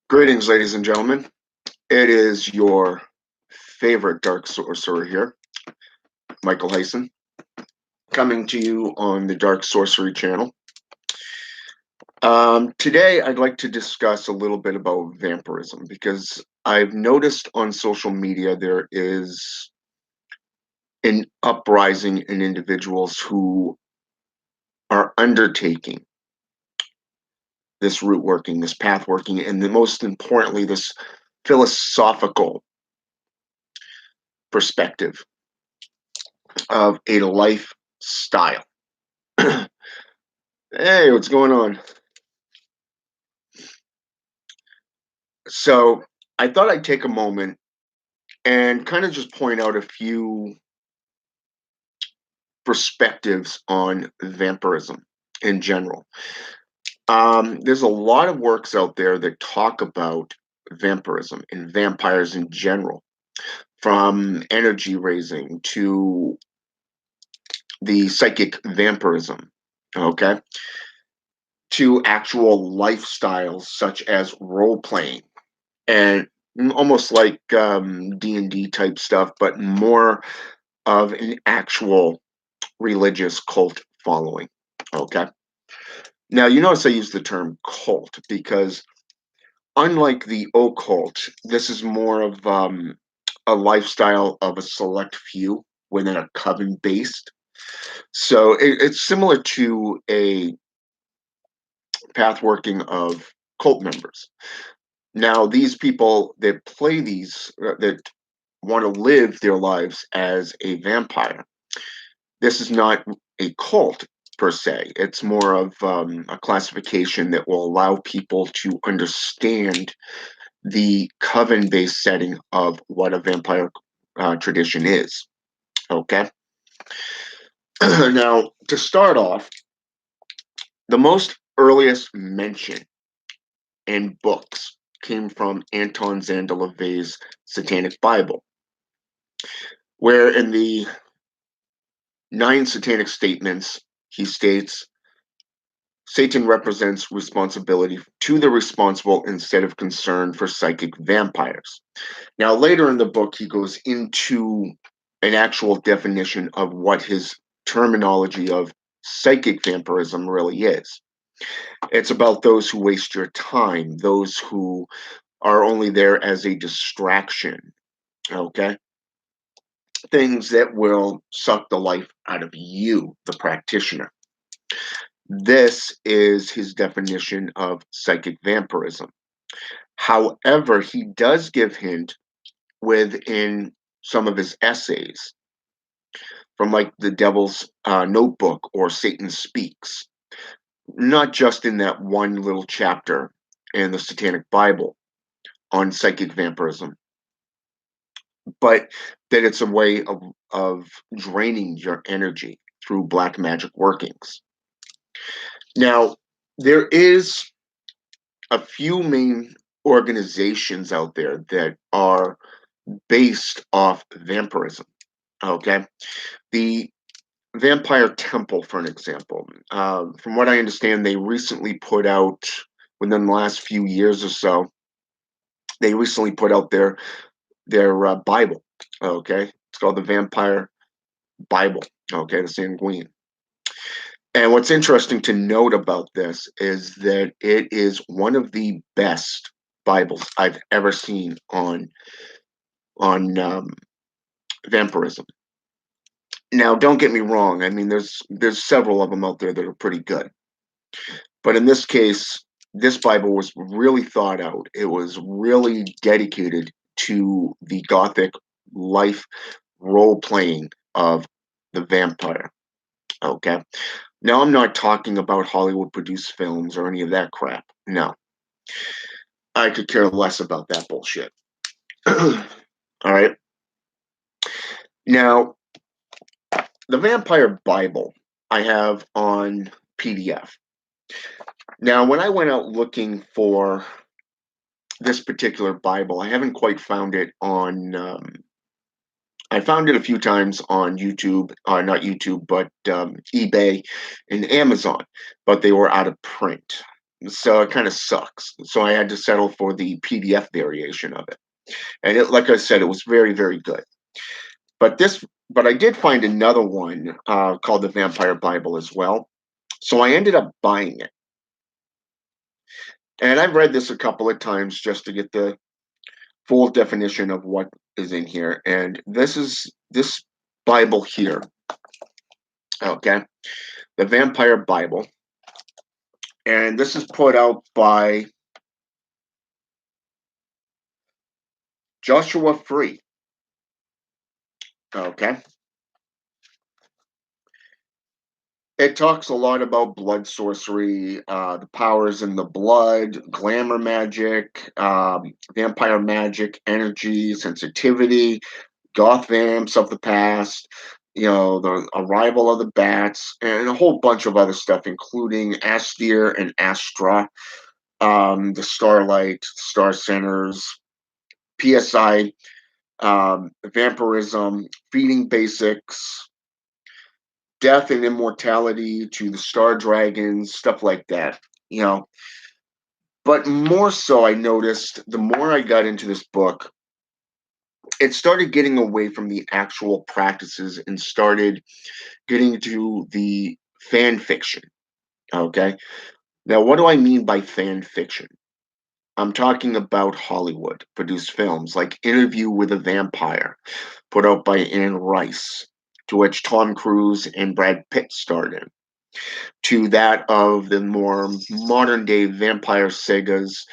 Greetings, ladies and gentlemen. It is your favorite Dark Sorcerer here, Michael Hyson, coming to you on the Dark Sorcery channel. Today, I'd like to discuss a little bit about vampirism because I've noticed on social media there is an uprising in individuals who are undertaking this root working, this path working, and most importantly, this philosophical perspective of a lifestyle. Hey, what's going on? So I thought I'd take a moment and kind of just point out a few perspectives on vampirism in general. There's a lot of works out there that talk about vampirism and vampires in general, from energy raising to the psychic vampirism, okay, to actual lifestyles such as role playing and almost like D&D type stuff, but more of an actual religious cult following. Okay. Now, you notice I use the term cult because unlike the occult, this is more of a lifestyle of a select few within a coven based. So it's similar to a path working of cult members. Now, these people that play these, that want to live their lives as a vampire, this is not a cult per se. It's more of a classification that will allow people to understand the coven-based setting of what a vampire tradition is. Okay. Now, to start off, the most earliest mention in books came from Anton Szandor LaVey's Satanic Bible, where in the 9 satanic statements, he states, Satan represents responsibility to the responsible instead of concern for psychic vampires. Now, later in the book, he goes into an actual definition of what his terminology of psychic vampirism really is. It's about those who waste your time, those who are only there as a distraction, okay? Things that will suck the life out of you, the practitioner. This is his definition of psychic vampirism. However, he does give hint within some of his essays from like the Devil's Notebook or Satan Speaks, not just in that one little chapter in the Satanic Bible on psychic vampirism, but that it's a way of draining your energy through black magic workings. Now, there is a few main organizations out there that are based off vampirism. Okay. The Vampire Temple, for an example. From what I understand, they recently put out, within the last few years or so, they recently put out their Bible. Okay. It's called the Vampire Bible. Okay. The Sanguine. And what's interesting to note about this is that it is one of the best Bibles I've ever seen on vampirism. Now, don't get me wrong. I mean, there's several of them out there that are pretty good, but in this case, this Bible was really thought out. It was really dedicated to the Gothic life role playing of the vampire. Okay. Now, I'm not talking about Hollywood produced films or any of that crap. No, I could care less about that bullshit. All right. Now, the Vampire Bible I have on PDF. Now, when I went out looking for this particular Bible, I haven't quite found it on. I found it a few times on YouTube, not YouTube, but eBay and Amazon, but they were out of print. So it kind of sucks. So I had to settle for the PDF variation of it. And it, like I said, it was very, very good. But I did find another one called the Vampire Bible as well. So I ended up buying it. And I've read this a couple of times just to get the full definition of what is in here. And this Bible here, okay, the Vampire Bible. And this is put out by Joshua Free. Okay. It talks a lot about blood sorcery, the powers in the blood, glamour magic, vampire magic, energy, sensitivity, goth vamps of the past, the arrival of the bats, and a whole bunch of other stuff, including Astir and Astra, the starlight, star centers, PSI, vampirism, feeding basics, death and immortality to the star dragons, stuff like that, you know. But more so, I noticed the more I got into this book, it started getting away from the actual practices and started getting to the fan fiction. Okay. Now, what do I mean by fan fiction? I'm talking about Hollywood produced films like Interview with a Vampire, put out by Anne Rice, to which Tom Cruise and Brad Pitt starred in, to that of the more modern day vampire sagas,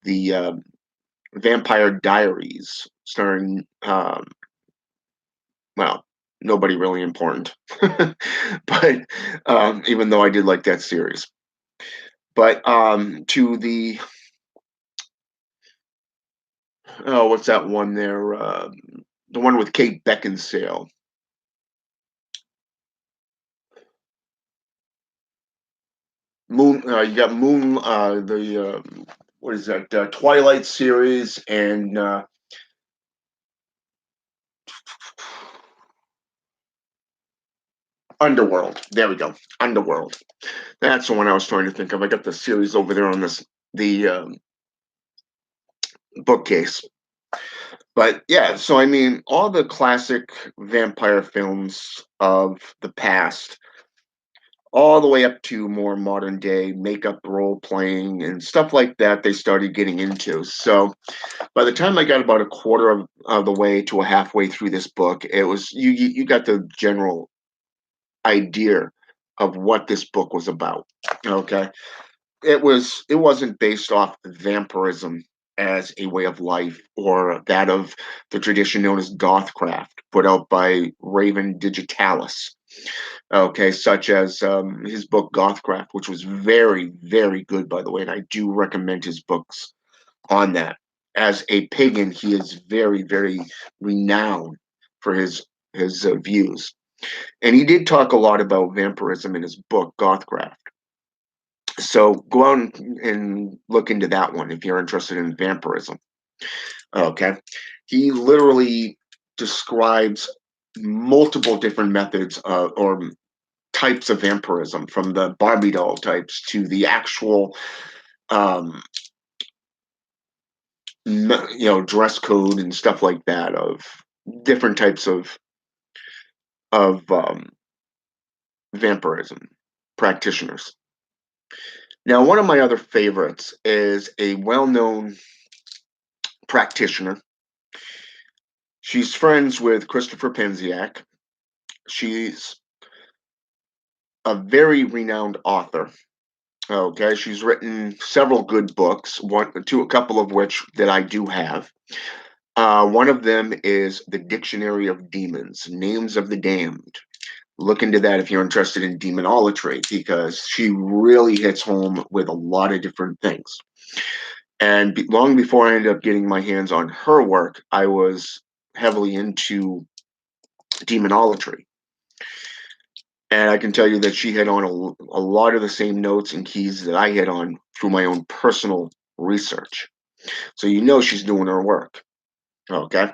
the Vampire Diaries, starring, well, nobody really important, but even though I did like that series. But to the, oh, what's that one there? The one with Kate Beckinsale. Moon, you got Moon, what is that? Twilight series and Underworld. There we go. Underworld. That's the one I was trying to think of. I got the series over there on the bookcase. But yeah, so I mean, all the classic vampire films of the past, all the way up to more modern day makeup role playing and stuff like that, they started getting into. So by the time I got about a quarter of the way to a halfway through this book, it was you got the general idea of what this book was about. Okay. It wasn't based off vampirism as a way of life or that of the tradition known as gothcraft put out by Raven Digitalis, okay, such as his book Gothcraft, which was very, very good, by the way, and I do recommend his books on that. As a pagan, he is very, very renowned for his views, and he did talk a lot about vampirism in his book Gothcraft. So go out and look into that one if you're interested in vampirism. Okay. He literally describes multiple different methods or types of vampirism, from the Barbie doll types to the actual, um, dress code and stuff like that of different types of vampirism practitioners. Now, one of my other favorites is a well-known practitioner. She's friends with Christopher Penziak. She's a very renowned author. Okay, she's written several good books, a couple of which that I do have. One of them is The Dictionary of Demons, Names of the Damned. Look into that if you're interested in demonolatry, because she really hits home with a lot of different things. And long before I ended up getting my hands on her work, I was heavily into demonolatry. And I can tell you that she hit on a lot of the same notes and keys that I hit on through my own personal research. So she's doing her work. Okay.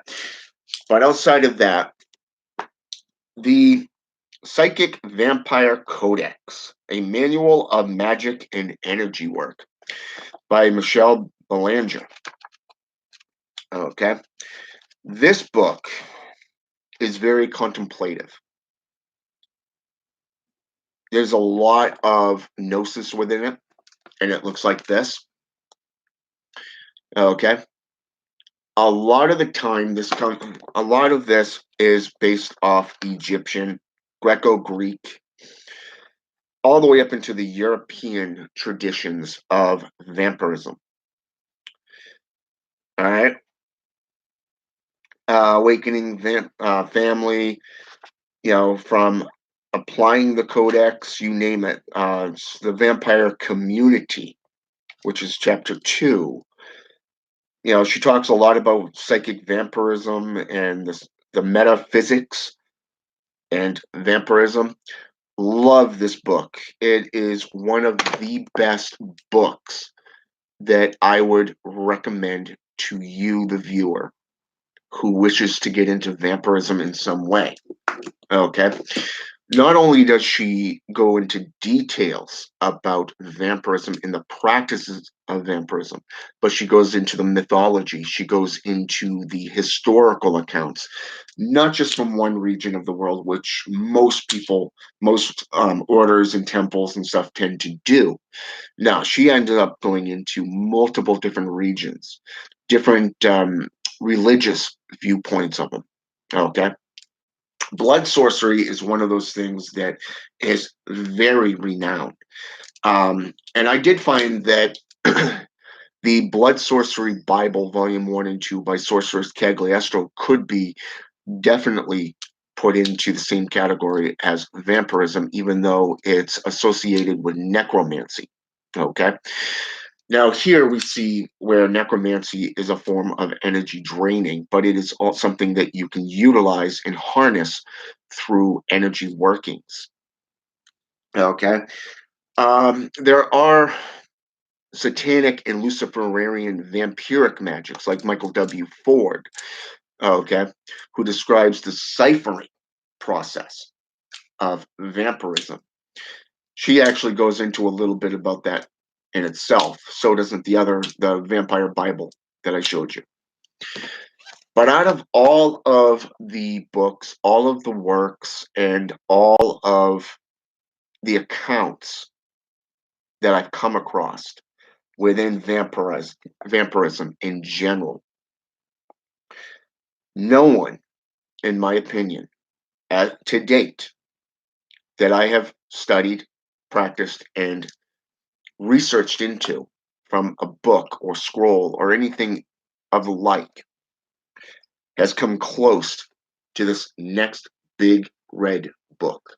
But outside of that, the Psychic Vampire Codex, a manual of magic and energy work. by Michelle Belanger. Okay. This book is very contemplative. There's a lot of gnosis within it, and it looks like this. Okay. A lot of the time, a lot of this is based off Egyptian, Greco-Greek, all the way up into the European traditions of vampirism. All right. Awakening family, from applying the Codex, you name it. The vampire community, which is chapter 2. She talks a lot about psychic vampirism and the metaphysics and vampirism. Love this book. It is one of the best books that I would recommend to you, the viewer, who wishes to get into vampirism in some way. Okay. Not only does she go into details about vampirism and the practices of vampirism, but she goes into the mythology. She goes into the historical accounts, not just from one region of the world, which most people, most orders and temples and stuff tend to do. Now, she ended up going into multiple different regions, different religious viewpoints of them. Okay. Blood sorcery is one of those things that is very renowned. And I did find that the Blood Sorcery Bible, Volume 1 and 2 by Sorceress Cagliostro could be definitely put into the same category as vampirism, even though it's associated with necromancy. Okay. Now, here we see where necromancy is a form of energy draining, but it is all something that you can utilize and harness through energy workings. Okay. There are satanic and Luciferian vampiric magics like Michael W. Ford, okay, who describes the ciphering process of vampirism. She actually goes into a little bit about that in itself. So doesn't the Vampire Bible that I showed you. But out of all of the books, all of the works, and all of the accounts that I've come across within vampirism in general, no one, in my opinion, to date, that I have studied, practiced, and researched into from a book or scroll or anything of the like has come close to this next big red book.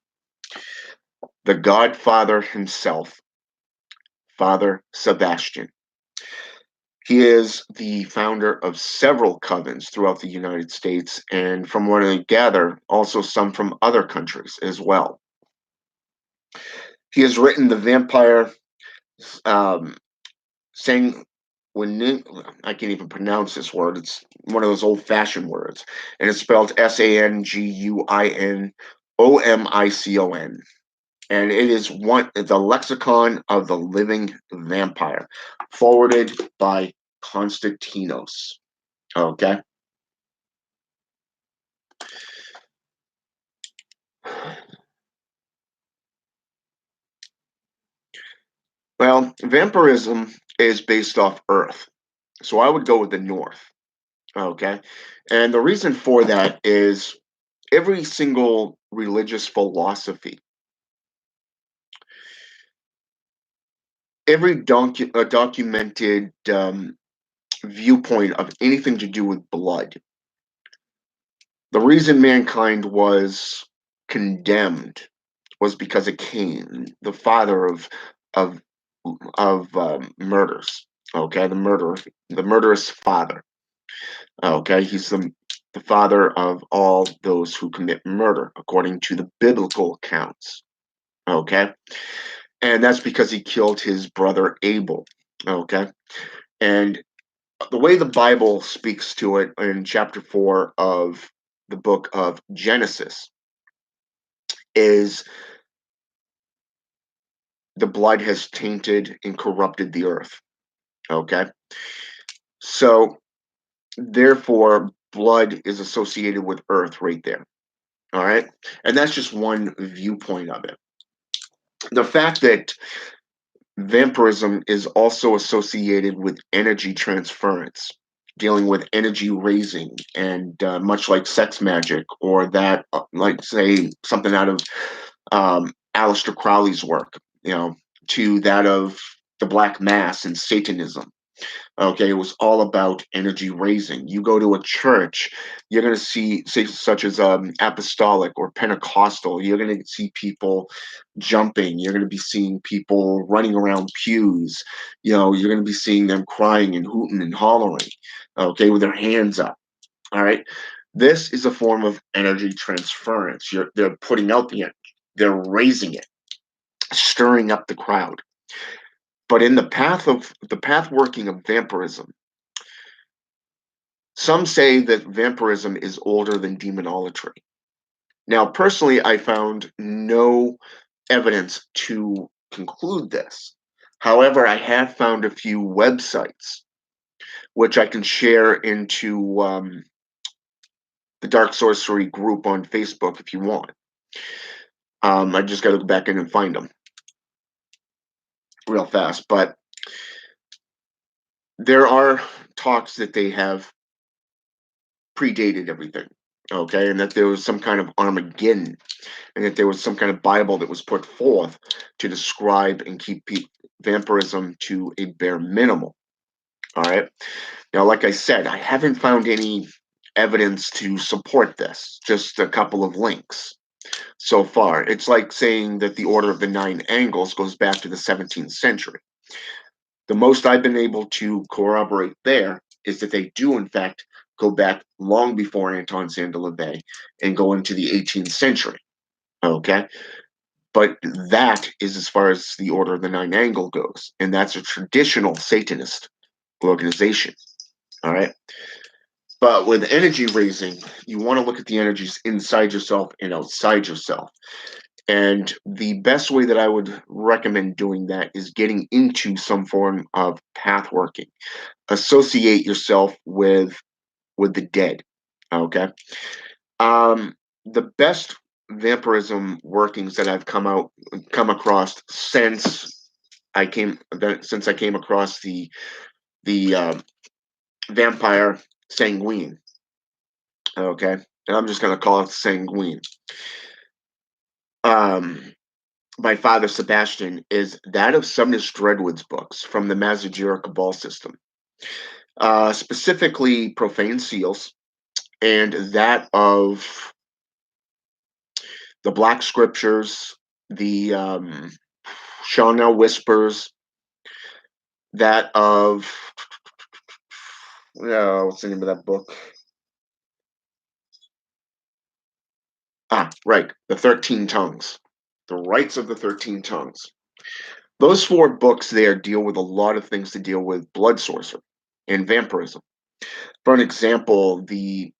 The Godfather himself, Father Sebastian. He is the founder of several covens throughout the United States, and from what I gather, also some from other countries as well. He has written the Vampire Sanguines. I can't even pronounce this word. It's one of those old-fashioned words, and it's spelled Sanguinomicon, and it is the lexicon of the living vampire, forwarded by Constantinos. Okay. Well, vampirism is based off Earth, so I would go with the North. Okay. And the reason for that is every single religious philosophy, every documented viewpoint of anything to do with blood, the reason mankind was condemned was because of Cain, the father of murders. Okay, the murderous father. Okay, he's the father of all those who commit murder, according to the biblical accounts. Okay, and that's because he killed his brother Abel. Okay, and the way the Bible speaks to it in chapter 4 of the book of Genesis is the blood has tainted and corrupted the earth. Okay, so therefore, blood is associated with earth right there. All right, and that's just one viewpoint of it. The fact that vampirism is also associated with energy transference, dealing with energy raising, and much like sex magic, or that, like, say, something out of Aleister Crowley's work, to that of the Black Mass and Satanism. Okay, it was all about energy raising. You go to a church, you're going to see, say, such as apostolic or Pentecostal, you're going to see people jumping. You're going to be seeing people running around pews. You're going to be seeing them crying and hooting and hollering, okay, with their hands up. All right. This is a form of energy transference. They're putting out the energy, they're raising it, stirring up the crowd. But in the path working of vampirism, some say that vampirism is older than demonolatry. Now, personally, I found no evidence to conclude this. However, I have found a few websites which I can share into the Dark Sorcery group on Facebook if you want. I just got to go back in and find them real fast. But there are talks that they have predated everything, okay, and that there was some kind of Armageddon, and that there was some kind of Bible that was put forth to describe and keep vampirism to a bare minimum. All right. Now, like I said, I haven't found any evidence to support this, just a couple of links so far. It's like saying that the Order of the Nine Angles goes back to the 17th century. The most I've been able to corroborate there is that they do, in fact, go back long before Anton Sandalave and go into the 18th century. Okay. But that is as far as the Order of the Nine Angle goes. And that's a traditional Satanist organization. All right. But with energy raising, you want to look at the energies inside yourself and outside yourself. And the best way that I would recommend doing that is getting into some form of path working. Associate yourself with the dead. Okay. The best vampirism workings that I've come across since I came across the vampire Sanguine. Okay, and I'm just gonna call it Sanguine. Um, by Father Sebastian is that of Sumner's Dreadwood's books from the Mazagera Cabal system, specifically Profane Seals, and that of the Black Scriptures, the Shawnell Whispers, that of what's the name of that book? Right, the 13 Tongues, the Rites of the 13 Tongues. Those four books there deal with a lot of things to deal with blood sorcery and vampirism. For an example, the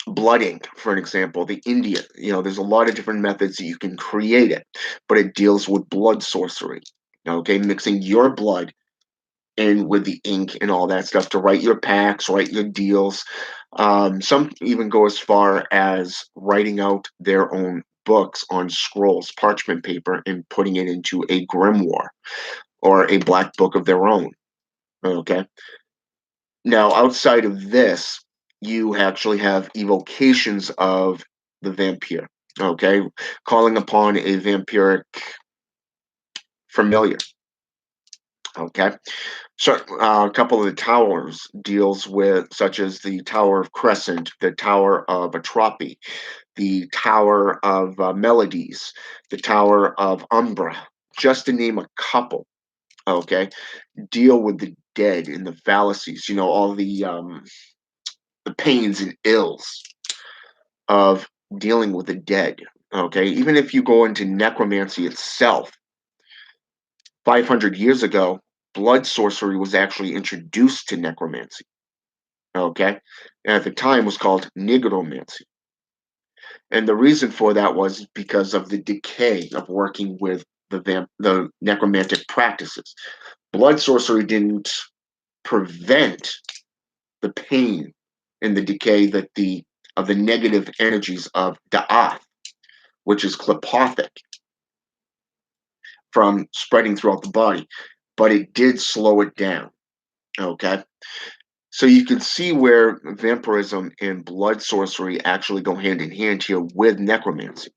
blood ink, for an example, the Indian, there's a lot of different methods that you can create it, but it deals with blood sorcery. Okay, mixing your blood in with the ink and all that stuff to write your pacts, write your deals. Some even go as far as writing out their own books on scrolls, parchment paper, and putting it into a grimoire or a black book of their own. Okay. Now, outside of this, you actually have evocations of the vampire. Okay. Calling upon a vampiric familiar. Okay. So a couple of the towers deals with, such as the Tower of Crescent, the Tower of Atropi, the Tower of Melodies, the Tower of Umbra, just to name a couple. Okay, deal with the dead and the fallacies. All the pains and ills of dealing with the dead. Okay, even if you go into necromancy itself, 500 years ago, blood sorcery was actually introduced to necromancy. Okay, and at the time was called nigromancy. And the reason for that was because of the decay of working with the necromantic practices. Blood sorcery didn't prevent the pain and the decay that of the negative energies of Da'ath, which is klepothic, from spreading throughout the body, but it did slow it down. Okay, so you can see where vampirism and blood sorcery actually go hand in hand here with necromancy.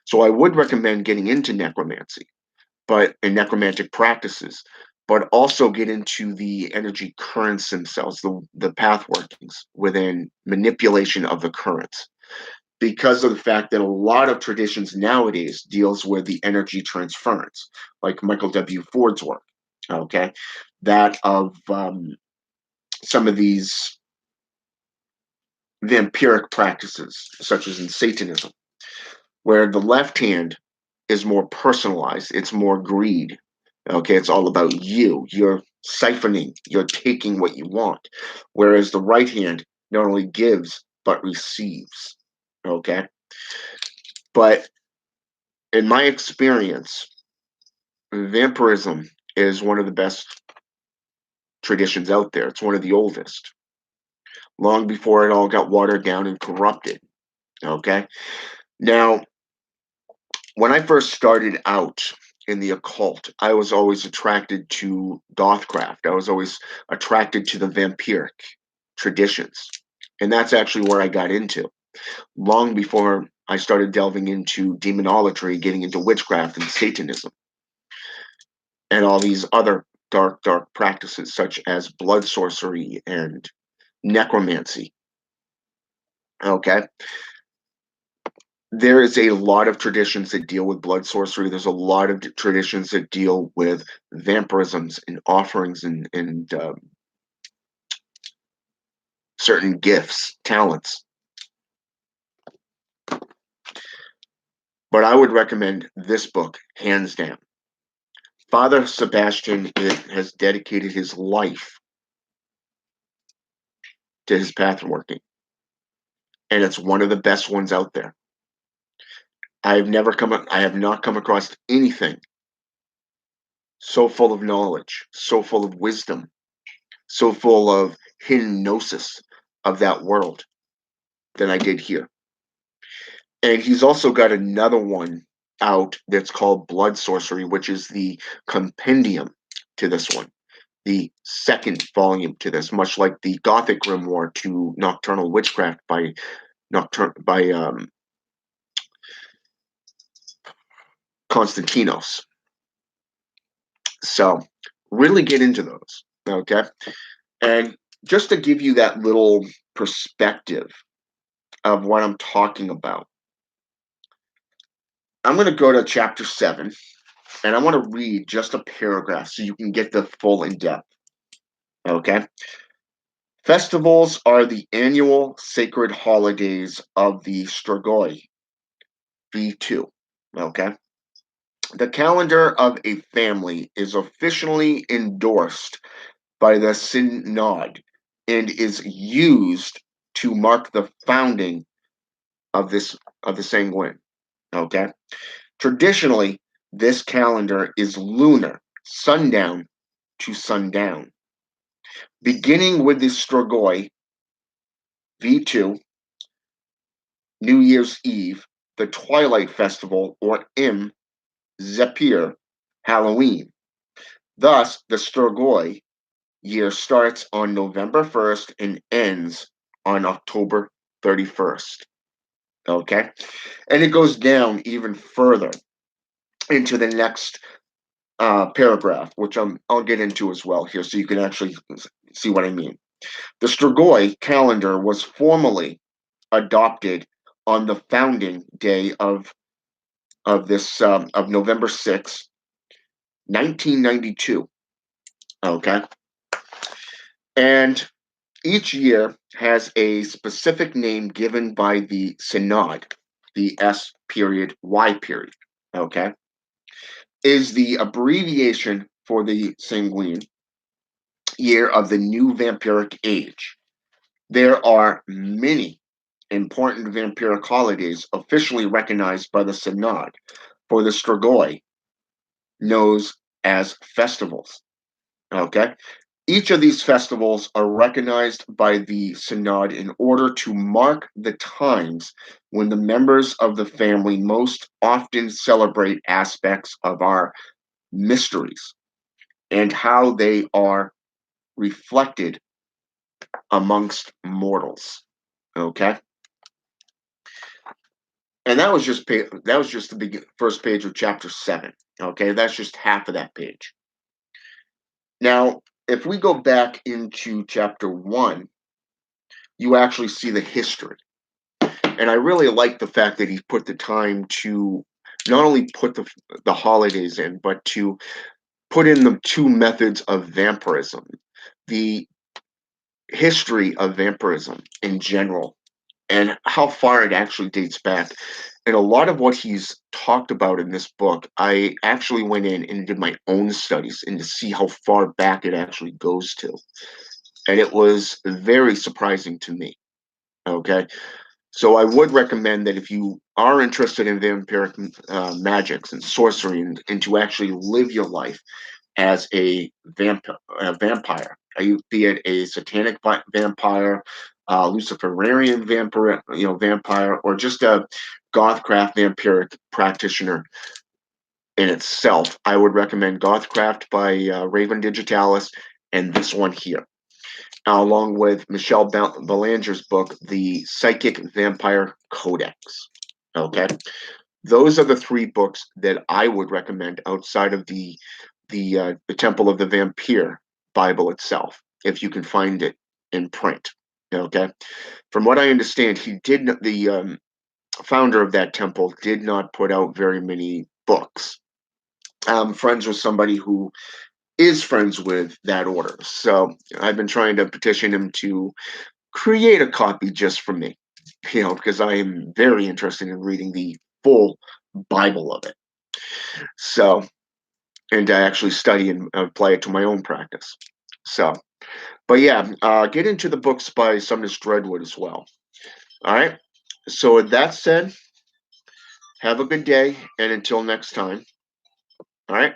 So I would recommend getting into necromancy, and necromantic practices, but also get into the energy currents themselves, the path workings within manipulation of the currents, because of the fact that a lot of traditions nowadays deals with the energy transference, like Michael W. Ford's work, okay, that of some of these vampiric practices, such as in Satanism, where the left hand is more personalized, it's more greed. Okay, it's all about you. You're siphoning, you're taking what you want. Whereas the right hand not only gives, but receives. Okay. But in my experience, vampirism is one of the best traditions out there. It's one of the oldest, long before it all got watered down and corrupted. Okay. Now, when I first started out in the occult, I was always attracted to Gothcraft. I was always attracted to the vampiric traditions. And that's actually where I got into, long before I started delving into demonolatry, getting into witchcraft and Satanism, and all these other dark, dark practices, such as blood sorcery and necromancy. Okay. There is a lot of traditions that deal with blood sorcery. There's a lot of traditions that deal with vampirisms and offerings and certain gifts, talents. But I would recommend this book, hands down. Father Sebastian has dedicated his life to his path working, and it's one of the best ones out there. I have not come across anything so full of knowledge, so full of wisdom, so full of hidden gnosis of that world than I did here. And he's also got another one out that's called Blood Sorcery, which is the compendium to this one, the second volume to this, much like the Gothic grimoire to Nocturnal Witchcraft by Constantinos. So really get into those, okay? And just to give you that little perspective of what I'm talking about, I'm going to go to chapter 7, and I want to read just a paragraph so you can get the full in depth, okay? Festivals are the annual sacred holidays of the Strigoi, V2, okay? The calendar of a family is officially endorsed by the synod and is used to mark the founding of the Sanguine. Okay. Traditionally, this calendar is lunar, sundown to sundown. Beginning with the Strigoi, V2, New Year's Eve, the Twilight Festival, or M. Zephyr, Halloween. Thus, the Strigoi year starts on November 1st and ends on October 31st. Okay. And it goes down even further into the next paragraph, which I'll get into as well here so you can actually see what I mean. The Strigoi calendar was formally adopted on the founding day of November 6th, 1992. Okay. And each year has a specific name given by the synod, the S period Y period, okay, is the abbreviation for the Sanguine year of the new vampiric age. There are many important vampiric holidays officially recognized by the synod for the Strigoi knows as festivals. Okay. Each of these festivals are recognized by the Synod in order to mark the times when the members of the family most often celebrate aspects of our mysteries and how they are reflected amongst mortals. Okay. And that was just the first page of chapter 7. Okay, that's just half of that page. Now, if we go back into chapter 1, you actually see the history. And I really like the fact that he put the time to not only put the holidays in, but to put in the two methods of vampirism, the history of vampirism in general, and how far it actually dates back. And a lot of what he's talked about in this book, I actually went in and did my own studies and to see how far back it actually goes to. And it was very surprising to me. Okay. So I would recommend that if you are interested in vampiric magics and sorcery and to actually live your life as a vampire, be it a satanic vampire, Luciferian vampire, vampire, or just a Gothcraft vampiric practitioner in itself, I would recommend Gothcraft by Raven Digitalis and this one here, along with Michelle Belanger's book, The Psychic Vampire Codex. Okay, those are the three books that I would recommend outside of the Temple of the Vampire Bible itself, if you can find it in print. Okay, from what I understand, the founder of that temple did not put out very many books. I'm friends with somebody who is friends with that order, so I've been trying to petition him to create a copy just for me, because I am very interested in reading the full Bible of it. So, and I actually study and apply it to my own practice. So, but yeah, get into the books by Sumner's Dreadwood as well. All right. So, with that said, have a good day, and until next time. All right.